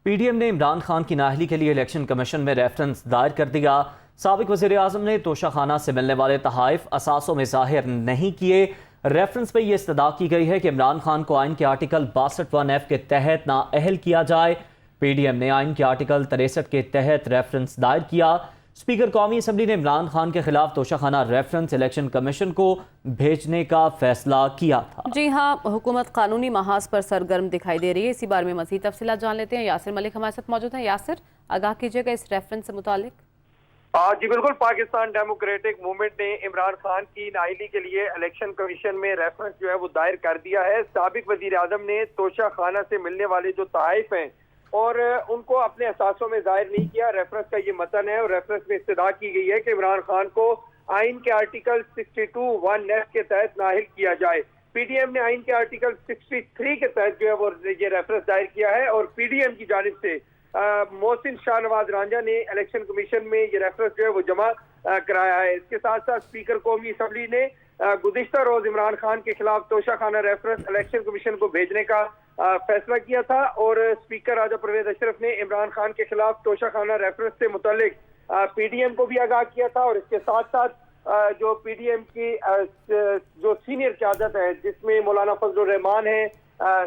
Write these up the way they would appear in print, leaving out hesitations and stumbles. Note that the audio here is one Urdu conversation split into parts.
پی ڈی ایم نے عمران خان کی نااہلی کے لیے الیکشن کمیشن میں ریفرنس دائر کر دیا۔ سابق وزیر اعظم نے توشہ خانہ سے ملنے والے تحائف اثاثوں میں ظاہر نہیں کیے۔ ریفرنس میں یہ استدعا کی گئی ہے کہ عمران خان کو آئین کے آرٹیکل 62(1)F کے تحت نااہل کیا جائے۔ پی ڈی ایم نے آئین کے آرٹیکل 63 کے تحت ریفرنس دائر کیا۔ اسپیکر قومی اسمبلی نے عمران خان کے خلاف توشہ خانہ ریفرنس الیکشن کمیشن کو بھیجنے کا فیصلہ کیا تھا۔ جی ہاں، حکومت قانونی محاذ پر سرگرم دکھائی دے رہی ہے۔ اسی بارے میں مزید تفصیلات جان لیتے ہیں۔ یاسر ملک ہمارے ساتھ موجود ہیں۔ یاسر، آگاہ کیجیے گا اس ریفرنس سے متعلق۔ جی بالکل، پاکستان ڈیموکریٹک موومنٹ نے عمران خان کی نااہلی کے لیے الیکشن کمیشن میں ریفرنس جو ہے وہ دائر کر دیا ہے۔ سابق وزیر اعظم نے توشہ خانہ سے ملنے والے جو تحائف ہیں اور ان کو اپنے اثاثوں میں ظاہر نہیں کیا۔ ریفرنس کا یہ متن ہے اور ریفرنس میں استدعا کی گئی ہے کہ عمران خان کو آئین کے آرٹیکل 62(1)F کے تحت نااہل کیا جائے۔ پی ڈی ایم نے آئین کے آرٹیکل 63 کے تحت جو ہے وہ یہ ریفرنس دائر کیا ہے اور پی ڈی ایم کی جانب سے محسن شاہ نواز رانجھا نے الیکشن کمیشن میں یہ ریفرنس جو ہے وہ جمع کرایا ہے۔ اس کے ساتھ ساتھ اسپیکر قومی اسمبلی نے گزشتہ روز عمران خان کے خلاف توشہ خانہ ریفرنس الیکشن کمیشن کو بھیجنے کا فیصلہ کیا تھا اور اسپیکر راجہ پرویز اشرف نے عمران خان کے خلاف توشہ خانہ ریفرنس سے متعلق پی ڈی ایم کو بھی آگاہ کیا تھا اور اس کے ساتھ ساتھ جو پی ڈی ایم کی جو سینئر قیادت ہے جس میں مولانا فضل الرحمان ہیں،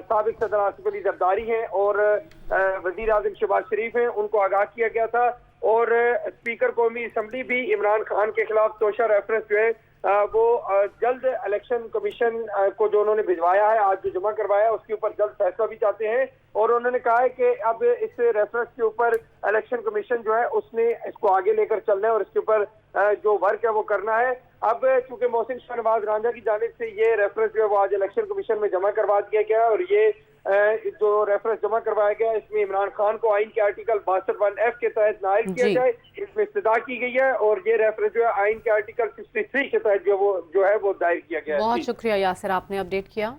سابق صدر آصف علی زرداری ہیں اور وزیر اعظم شہباز شریف ہیں، ان کو آگاہ کیا گیا تھا اور اسپیکر قومی اسمبلی بھی عمران خان کے خلاف توشہ ریفرنس جو ہے وہ جلد الیکشن کمیشن کو جو انہوں نے بھجوایا ہے، آج جو جمع کروایا ہے، اس کے اوپر جلد فیصلہ بھی چاہتے ہیں اور انہوں نے کہا ہے کہ اب اس ریفرنس کے اوپر الیکشن کمیشن جو ہے اس نے اس کو آگے لے کر چلنا ہے اور اس کے اوپر جو ورک ہے وہ کرنا ہے۔ اب چونکہ محسن شاہ نواز رانجھا کی جانب سے یہ ریفرنس جو ہے وہ آج الیکشن کمیشن میں جمع کروا دیا گیا ہے اور یہ جو ریفرنس جمع کروایا گیا ہے اس میں عمران خان کو آئین کے آرٹیکل 62(1)F کے تحت نااہل کیا جائے، اس میں استدعا کی گئی ہے اور یہ ریفرنس جو ہے آئین کے آرٹیکل 63 کے تحت جو ہے وہ دائر کیا گیا ہے۔ بہت شکریہ یاسر، آپ نے اپڈیٹ کیا۔